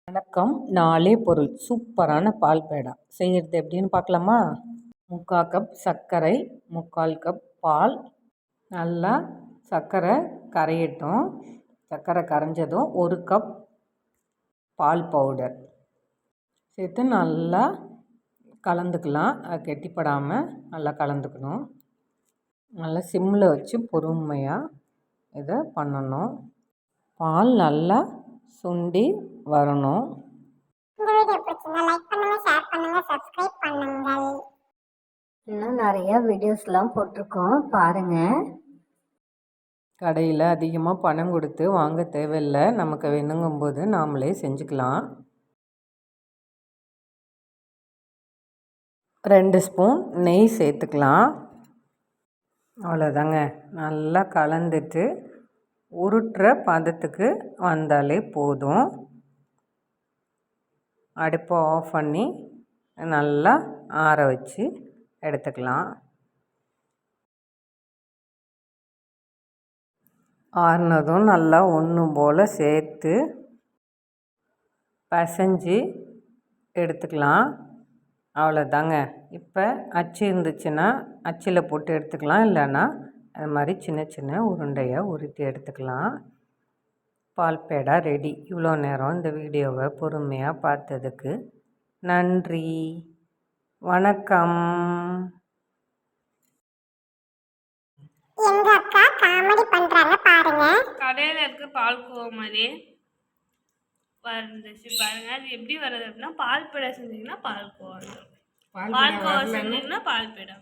வணக்கம். 4 பொருள் சூப்பரான பால் பேடா செய்கிறது எப்படின்னு பார்க்கலாமா? 3/4 கப் சர்க்கரை, 3/4 கப் பால். நல்லா சர்க்கரை கரையட்டும். சர்க்கரை கரைஞ்சதும் 1 கப் பால் பவுடர் சேர்த்து நல்லா கலந்துக்கலாம். கெட்டிப்படாமல் நல்லா கலந்துக்கணும். நல்லா சிம்மில் வச்சு பொறுமையாக இதை பண்ணணும். பால் நல்லா சுண்டி வரணும். இந்த வீடியோ பிடிச்சிருந்தா லைக் பண்ணுங்க, ஷேர் பண்ணுங்க, சப்ஸ்கிரைப் பண்ணுங்கள். இன்னும் நிறைய வீடியோஸ்லாம் போட்டிருக்கோம், பாருங்க. கடையில் அதிகமாக பணம் கொடுத்து வாங்க தேவையில்லை. நமக்கு வேணுங்கும்போது நாமளே செஞ்சுக்கலாம். 2 ஸ்பூன் நெய் சேர்த்துக்கலாம். அவ்வளோதாங்க. நல்லா கலந்துட்டு உருட்டுற பதத்துக்கு வந்தாலே போதும். அடுப்பை ஆஃப் பண்ணி நல்லா ஆற வச்சு எடுத்துக்கலாம். ஆறுனதும் நல்லா ஒன்று போல் சேர்த்து பிசைஞ்சு எடுத்துக்கலாம். அவ்வளோதாங்க. இப்போ அச்சு இருந்துச்சுன்னா அச்சில் போட்டு எடுத்துக்கலாம். இல்லைன்னா அது மாதிரி சின்ன சின்ன உருண்டையாக உருட்டி எடுத்துக்கலாம். பால் பேடா ரெடி. இவ்வளோ நேரம் இந்த வீடியோவை பொறுமையாக பார்த்ததுக்கு நன்றி. வணக்கம். எங்க அக்கா காமெடி பண்றாங்க பாருங்க. கடையில் இருக்க பால்கோவா மாதிரியே வந்துச்சு பாருங்க. அது எப்படி வருது அப்படின்னா, பால் பேடா செஞ்சீங்கன்னா பால்கோவா, பால்கோவா செஞ்சீங்கன்னா பால் பேடா.